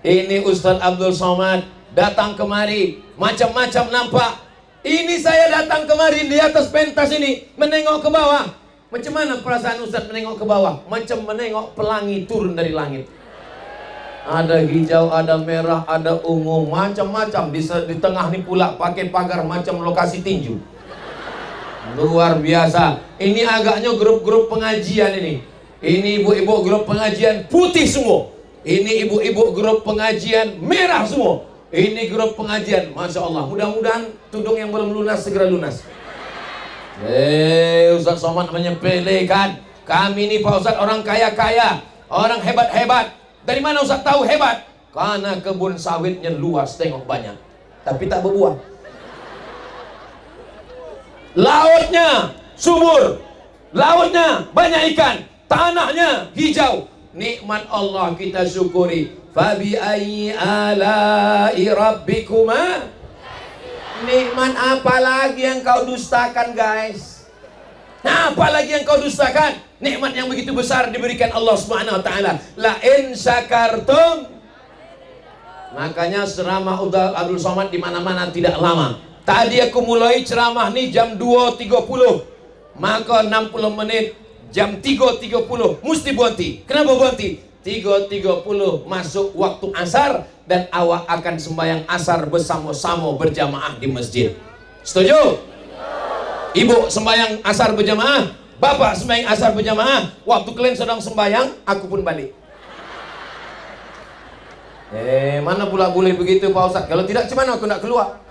ini Ustaz Abdul Somad datang kemari, macam-macam nampak. Ini saya datang kemari di atas pentas ini, menengok ke bawah. Macam mana perasaan Ustaz menengok ke bawah? Macam menengok pelangi turun dari langit. Ada hijau, ada merah, ada ungu, macam-macam. Di tengah ni pula pakai pagar macam lokasi tinju. Luar biasa. Ini agaknya grup-grup pengajian ini. Ini ibu-ibu grup pengajian putih semua. Ini ibu-ibu grup pengajian merah semua. Ini grup pengajian, masya Allah. Mudah-mudahan tudung yang belum lunas segera lunas. Ustaz Somad menyepelekan. Kami ini Pak Ustaz orang kaya-kaya, orang hebat-hebat. Dari mana Ustaz tahu hebat? Karena kebun sawitnya luas, tengok banyak, tapi tak berbuah. Lautnya subur, lautnya banyak ikan, tanahnya hijau. Nikmat Allah kita syukuri. Fabi ayyi ala'i rabbikuma. Nikmat apa lagi yang kau dustakan guys? Nah, apa lagi yang kau dustakan? Nikmat yang begitu besar diberikan Allah Subhanahu wa Ta'ala. La in syakartum. Makanya ceramah Abdul Somad di mana-mana tidak lama. Tadi aku mulai ceramah nih jam 2.30. Maka 60 menit jam 3.30 mesti berhenti. Kenapa berhenti? 3.30 masuk waktu asar dan awak akan sembahyang asar bersama-sama berjamaah di masjid. Setuju? Ibu sembahyang asar berjamaah, bapak sembahyang asar berjamaah. Waktu kalian sedang sembahyang, aku pun balik. Mana pula boleh begitu Pak Ustaz? Kalau tidak, cuman aku nak keluar.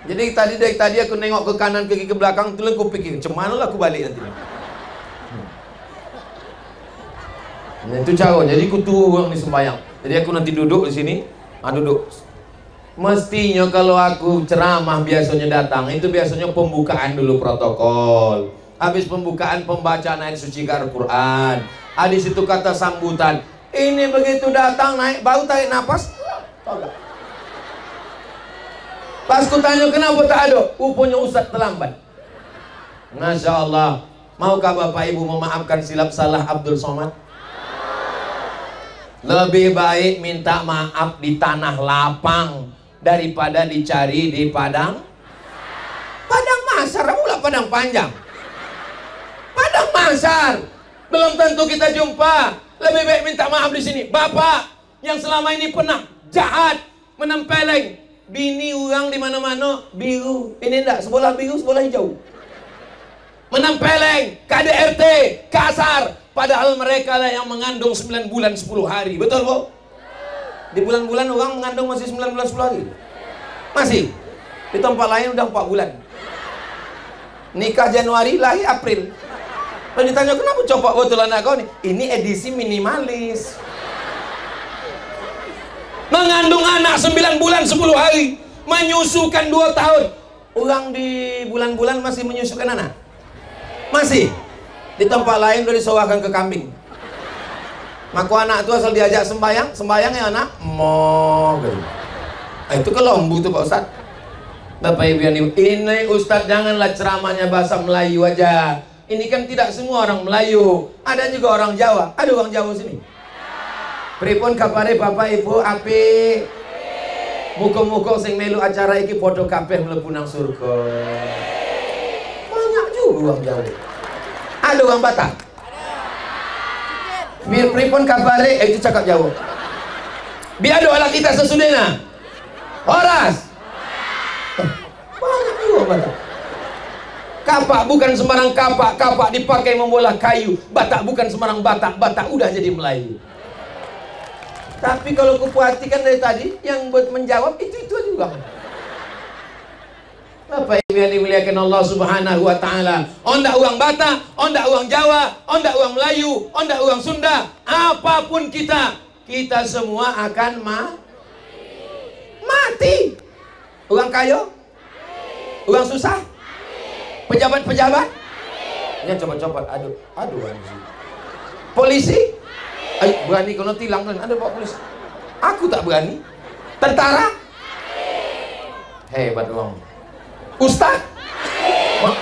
Jadi dari tadi aku nengok ke kanan, ke belakang, tulen aku pikir, cuman lah aku balik nanti. Itu cara. Jadi aku tunggu orang ni sembahyang. Jadi aku nanti duduk di sini, duduk. Mestinya kalau aku ceramah biasanya datang, itu biasanya pembukaan dulu protokol. Habis pembukaan pembacaan ayat suci Al-Quran. Di situ kata sambutan. Ini begitu datang naik baru tarik nafas. Pas ku tanya kenapa tak ada, rupanya Ustaz terlambat. Masya Allah. Maukah Bapak Ibu memaafkan silap salah Abdul Somad? Lebih baik minta maaf di tanah lapang daripada dicari di padang mahsyar. Pula padang panjang, padang mahsyar belum tentu kita jumpa. Lebih baik minta maaf di sini. Bapak yang selama ini pernah jahat, menempeleng bini orang di mana-mana biru. Ini enggak, sebelah biru, sebelah hijau. Menempeleng KDRT, kasar. Padahal mereka lah yang mengandung 9 bulan 10 hari. Betul, Bu? Di bulan-bulan orang mengandung masih 9 bulan 10 hari. Masih. Di tempat lain udah 4 bulan. Nikah Januari, lahir April. Lalu ditanya, kenapa coba betul anak kau nih? Ini edisi minimalis. Mengandung anak 9 bulan 10 hari, menyusukan 2 tahun. Orang di bulan-bulan masih menyusukan anak? Masih. Di tempat lain udah disewakan ke kambing. Maka anak itu asal diajak sembahyang, sembahyangnya anak mau gitu. Itu kelombu tuh Pak Ustadz. Bapak Ibu yang ini Ustadz janganlah ceramahnya bahasa Melayu aja. Ini kan tidak semua orang Melayu. Ada juga orang Jawa. Ada orang Jawa sini. Pripun kabare Bapak Ibu api. Muka-muka sing melu acara iki podo kabeh mlebu nang surga. Banyak juga orang Jawa. Ada orang Batak. Biar pripun kabare itu cakap Jawa. Biar doa kita sesudahnya. Horas. Banyak juga orang Batak. Kapak bukan sembarang kapak. Kapak dipakai membola kayu. Batak bukan sembarang Batak. Batak udah jadi Melayu. Tapi kalau kuperhatikan dari tadi, yang buat menjawab itu juga. Bapak Ibu yang dimuliakan Allah Subhanahu wa Ta'ala. Onda uang Batak, onda uang Jawa, onda uang Melayu, onda uang Sunda, apapun kita semua akan mati. Uang kayo, uang susah, pejabat-pejabat, ya coba-coba, aduh, polisi. Ayo berani kalau tilang kan ada Pak Polisi. Aku tak berani. Tentara hebat uang. Ustaz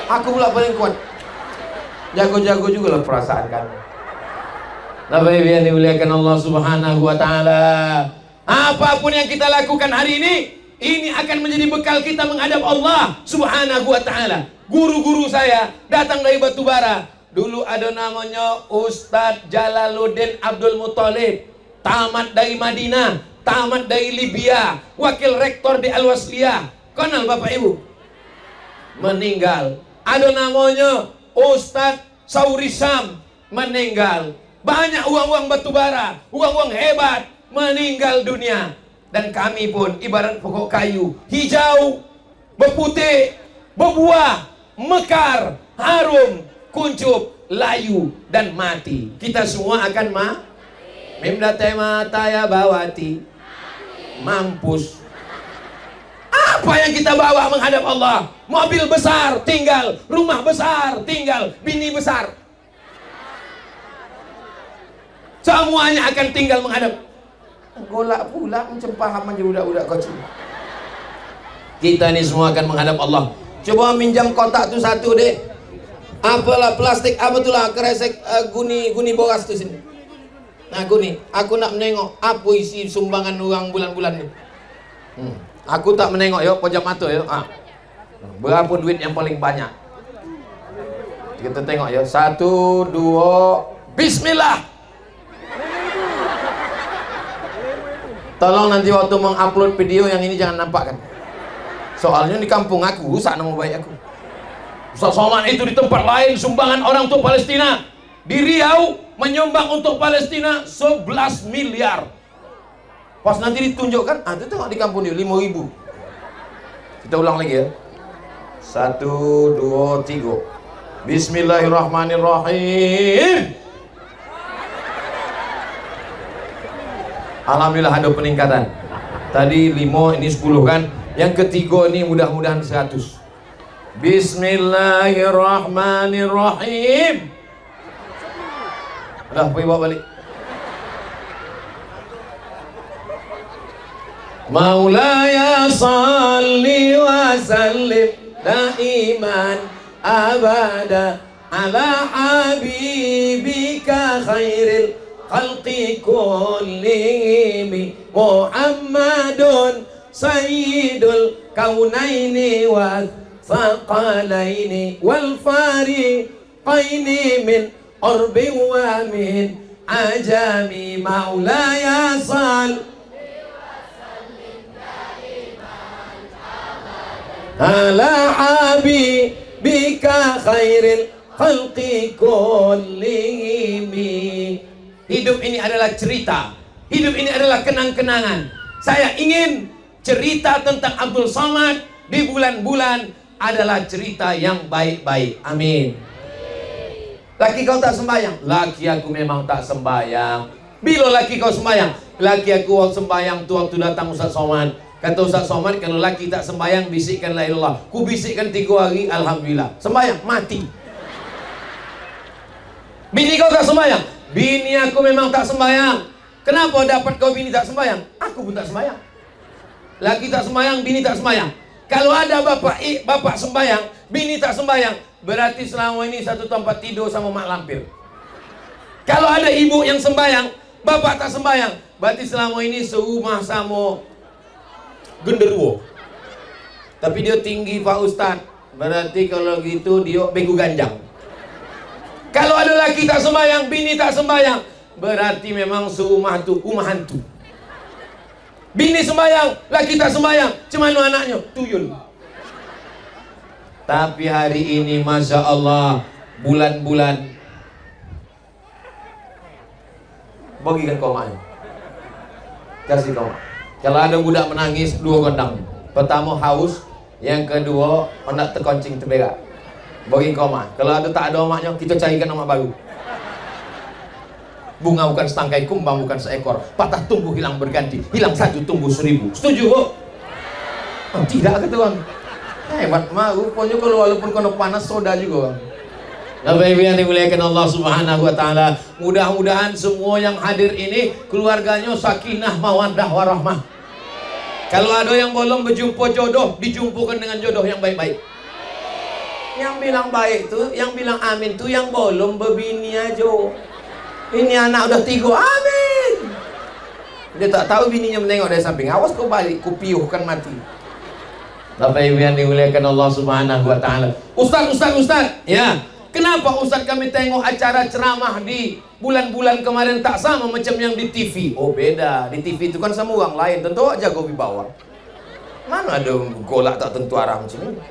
aku pula paling kuat. Jago-jago juga lah perasaan kan. Bapak Ibu yang dimuliakan Allah Subhanahu wa Ta'ala, apapun yang kita lakukan hari ini akan menjadi bekal kita menghadap Allah Subhanahu wa Ta'ala. Guru-guru saya datang dari Batubara. Dulu ada namanya Ustadz Jalaluddin Abdul Muthalib, tamat dari Madinah, tamat dari Libya, wakil rektor di Al-Wasliyah. Kenal Bapak Ibu? Meninggal. Ada namanya Ustadz Sauri Sam, meninggal. Banyak uang-uang batubara, uang-uang hebat, meninggal dunia. Dan kami pun ibarat pokok kayu, hijau, berputih, berbuah, mekar, harum, kuncup, layu, dan mati. Kita semua akan Mimdatema taya bawati mampus. Apa yang kita bawa menghadap Allah? Mobil besar tinggal, rumah besar tinggal, bini besar, semuanya akan tinggal menghadap. Golak pula macam paham aja budak-budak kecil. Kita ini semua akan menghadap Allah. Coba minjam kotak tu satu deh. Apalah plastik, apa itulah kresek guni boras tu sini. Nah guni, aku nak menengok apa isi sumbangan orang bulan-bulan ni. Aku tak menengok yo, pojok mata yo. Berapa duit yang paling banyak? Kita tengok yo. 1, 2, Bismillah. Tolong nanti waktu mengupload video yang ini jangan nampak kan. Soalnya di kampung aku rusak nama baik aku. Ustaz Somad itu di tempat lain sumbangan orang untuk Palestina. Di Riau menyumbang untuk Palestina 11 miliar. Pas nanti ditunjukkan, itu tengok di kampung dia 5.000. Kita ulang lagi ya. 1, 2, 3. Bismillahirrahmanirrahim. Alhamdulillah ada peningkatan. Tadi 5, ini 10 kan. Yang ketiga ini mudah-mudahan 100. Bismillahirrahmanirrahim. Udah, pergi bawa balik. Maulaya salli wa sallim daiman abada ala habibika khairil khalqi kullihim Muhammadun sayyidul kaunaini wa thaqalaini wal fariqaini min urbi wa min ajami maulaya salli ala habibika khairil khalqi kullihim. Hidup ini adalah cerita, hidup ini adalah kenang-kenangan. Saya ingin cerita tentang Abdul Somad di bulan-bulan adalah cerita yang baik-baik. Amin. Laki kau tak sembahyang? Laki aku memang tak sembahyang. Bila laki kau sembahyang? Laki aku sembahyang tu waktu datang Ustaz Somad. Kata Ustaz Somad, kalau laki tak sembahyang, bisikkan la ilallah. Ku bisikkan 3 hari, alhamdulillah. Sembahyang, mati. Bini kau tak sembahyang? Bini aku memang tak sembahyang. Kenapa dapat kau bini tak sembahyang? Aku pun tak sembahyang. Laki tak sembahyang, bini tak sembahyang. Kalau ada bapak sembahyang, bini tak sembahyang, berarti selama ini satu tempat tidur sama mak lampir. Kalau ada ibu yang sembahyang, bapak tak sembahyang, berarti selama ini serumah sama genderuwo. Tapi dia tinggi Pak Ustaz, berarti kalau gitu dia begu ganjang. Kalau ada laki tak sembahyang, bini tak sembahyang, berarti memang serumah tu rumah hantu. Bini sembahyang, laki tak sembahyang, cemana anaknya? Tuyul. Tapi hari ini Masya Allah, bulan-bulan bagikan kau mak, kasih kau mak. Kalau ada budak menangis, 2 gondang. Pertama haus, yang kedua hendak terkoncing terberak. Bagi kau mak. Kalau ada tak ada omaknya, kita carikan omak baru. Bunga bukan setangkai, kumbang bukan seekor. Patah tumbuh hilang berganti, hilang 1 tumbuh 1000. Setuju kok? Oh, tidak kata orang. Hebat mah, rupanya kalau walaupun kena panas soda juga. Bapak Ibu yang dimuliakan Allah Subhanahu wa taala, mudah-mudahan semua yang hadir ini keluarganya sakinah mawaddah warahmah. Kalau ada yang belum berjumpa jodoh, dijumpukan dengan jodoh yang baik-baik. Yang bilang baik tuh, yang bilang amin tuh yang belum berbini aja. Ini anak udah 3, amin. Dia tak tahu bininya menengok dari samping. Awas kau balik, ku piuhkan mati. Bapak Ibu yang dimuliakan Allah Subhanahu wa taala. Ustaz, ya. Kenapa Ustaz kami tengok acara ceramah di bulan-bulan kemarin tak sama macam yang di TV? Oh beda, di TV itu kan sama orang lain, tentu aja gue bawah. Mana ada golak tak tentu arah macam ini.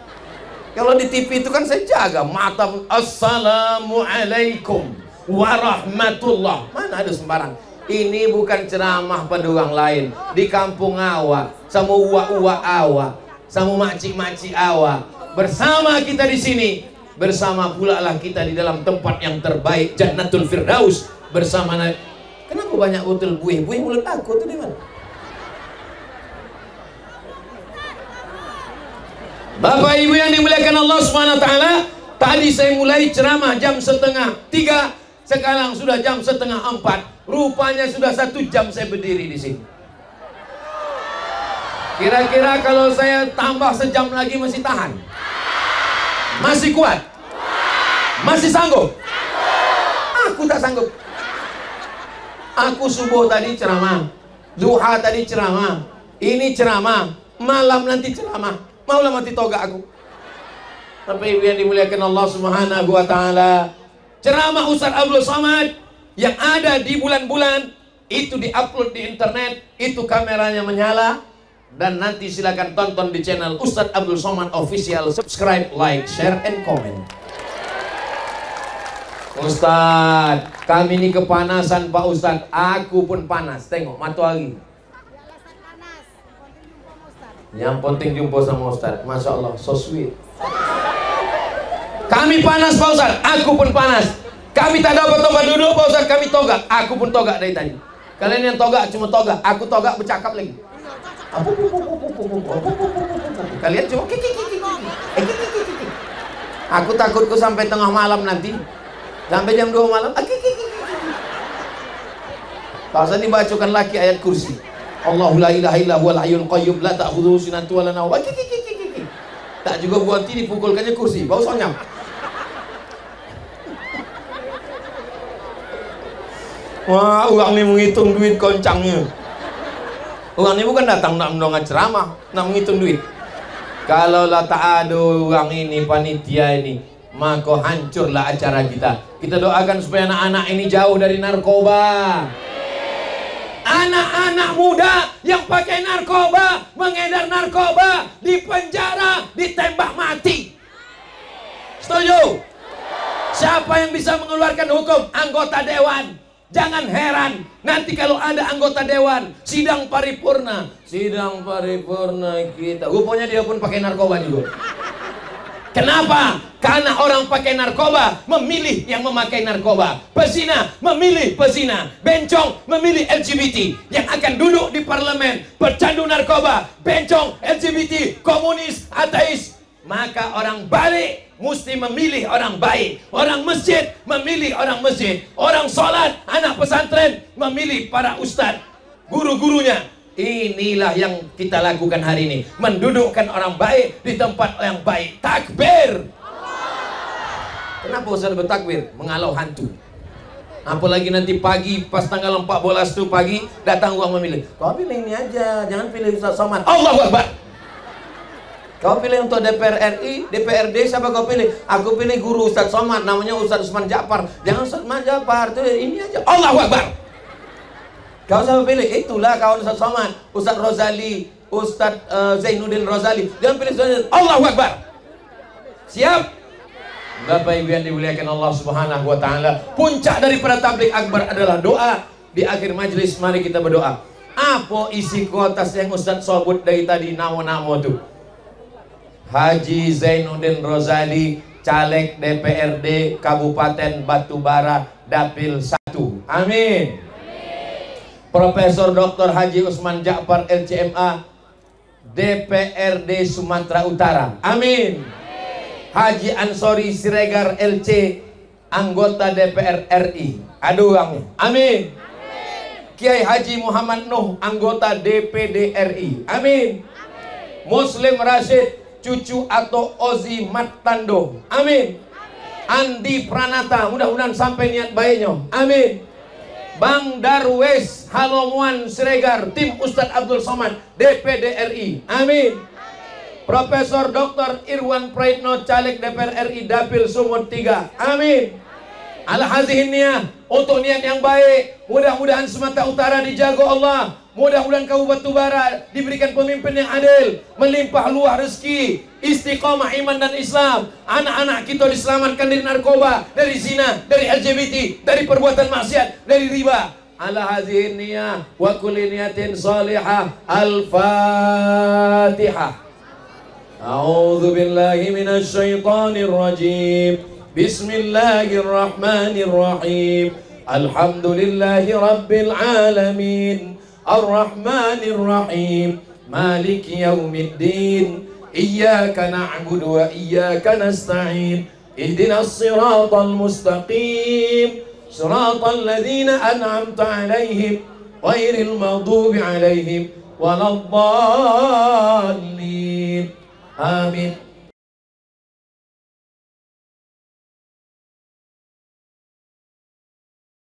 Kalau di TV itu kan saya jaga mata. Assalamualaikum warahmatullah. Mana ada sembarang. Ini bukan ceramah pada orang lain. Di kampung awak, sama uak-uak awak, sama makcik-makcik awak. Bersama kita di sini. Bersama pula lah kita di dalam tempat yang terbaik, Jannatul Firdaus. Bersama Nabi. Kenapa banyak botol buih? Buih mulut aku tuh di mana? Bapak Ibu yang dimuliakan Allah Subhanahu wa taala, tadi saya mulai ceramah jam 2:30, sekarang sudah jam 3:30. Rupanya sudah 1 jam saya berdiri di sini. Kira-kira kalau saya tambah sejam lagi masih tahan? Masih kuat? Masih sanggup? Aku tak sanggup. Aku subuh tadi ceramah, duha tadi ceramah, ini ceramah, malam nanti ceramah. Maulah mati toga aku. Tapi yang dimuliakan Allah Subhanahu wa taala, ceramah Ustaz Abdul Somad yang ada di bulan-bulan itu diupload di internet, itu kameranya menyala. Dan nanti silakan tonton di channel Ustaz Abdul Somad Official. Subscribe, like, share, and comment. Ustaz, kami ini kepanasan Pak Ustaz. Aku pun panas. Tengok matahari. Yang penting jumpa sama Ustaz. Masya Allah, so sweet. Kami panas Pak Ustaz. Aku pun panas. Kami tak dapat tempat duduk Pak Ustaz. Kami togak. Aku pun togak dari tadi. Kalian yang togak cuma togak. Aku togak bercakap lagi. Kalian cuma aku takutku sampai tengah malam nanti, sampai jam 2 malam. Pasal dibacakan laki ayat kursi. Allahu la ilaha illa huwal hayyul qayyum la ta'khudhuhu sinatun wa la nawm. Tak juga berhenti dipukulkannya kursi, bau sonyap. Wah, orang ni menghitung duit koncangnya. Orang ni bukan datang nak mendongak ceramah, nak menghitung duit. Kalau lah tak ada orang ini, panitia ini, maka hancurlah acara kita. Kita doakan supaya anak-anak ini jauh dari narkoba. Anak-anak muda yang pakai narkoba, mengedar narkoba, dipenjara, ditembak mati. Setuju? Siapa yang bisa mengeluarkan hukum? Anggota dewan. Jangan heran nanti kalau ada anggota dewan sidang paripurna kita, rupanya dia pun pakai narkoba juga. Kenapa? Karena orang pakai narkoba memilih yang memakai narkoba, pezina memilih pezina, bencong memilih LGBT. Yang akan duduk di parlemen pecandu narkoba, bencong, LGBT, komunis, ateis. Maka orang balik mesti memilih orang baik. Orang masjid memilih orang masjid. Orang sholat, anak pesantren memilih para ustadz, guru-gurunya. Inilah yang kita lakukan hari ini, mendudukkan orang baik di tempat yang baik. Takbir. Kenapa Ustaz bertakbir? Mengalau hantu. Apalagi nanti pagi pas tanggal 14 itu pagi datang uang memilih. Kau pilih ini aja, jangan pilih Ustaz Somad. Allahu Akbar. Kau pilih untuk DPR RI, DPRD, siapa kau pilih? Aku pilih guru Ustaz Somad, namanya Ustaz Usman Ja'far. Jangan Ustaz Usman Ja'far, itu ini aja. Allahu Akbar. Kau siapa pilih? Itulah kawan Ustaz Somad, Ustaz Rozali, Ustaz Zainuddin Rozali. Jangan pilih Ustaz. Allahu Akbar. Siap? Bapak Ibu yang dimuliakan Allah Subhanahu wa taala, puncak daripada tabligh akbar adalah doa. Di akhir majelis mari kita berdoa. Apa isi kuotas yang Ustaz sebut dari tadi nama-nama itu? Haji Zainuddin Rozali, caleg DPRD Kabupaten Batubara Dapil 1. Amin. Profesor Dr. Haji Usman Ja'far LCMA, DPRD Sumatera Utara. Amin. Haji Ansori Siregar LC, anggota DPR RI. Aduh, amin. Kiai Haji Muhammad Nuh, anggota DPD RI. Amin. Muslim Rashid, cucu atau Ozi Matando. Amin. Andi Pranata, mudah-mudahan sampai niat baiknya. Amin. Bang Darwes Halomuan Siregar, tim Ustadz Abdul Somad, DPD RI. Amin. Profesor Dr. Irwan Praitno, caleg DPR RI Dapil Sumut 3. Amin. Al-hazihin niyah, untuk niat yang baik. Mudah-mudahan Sumatera Utara dijaga Allah. Mudah-mudahan Kabupaten Batubara diberikan pemimpin yang adil, melimpah luah rezeki, istiqomah iman dan Islam. Anak-anak kita diselamatkan dari narkoba, dari zina, dari LGBT, dari perbuatan maksiat, dari riba. Ala hazihin niyah wa kulli niyatin salihah. Al-Fatihah. A'udzu billahi minasy syaithanir rajim. Bismillahirrahmanirrahim. Alhamdulillahi rabbil alamin. Ar-Rahmanir Rahim. Maliki yaumiddin. Iyyaka na'budu wa iyyaka nasta'in. Ihdinas siratal mustaqim. Siratal ladzina an'amta 'alaihim ghairil maghdubi 'alaihim waladdallin. Amin.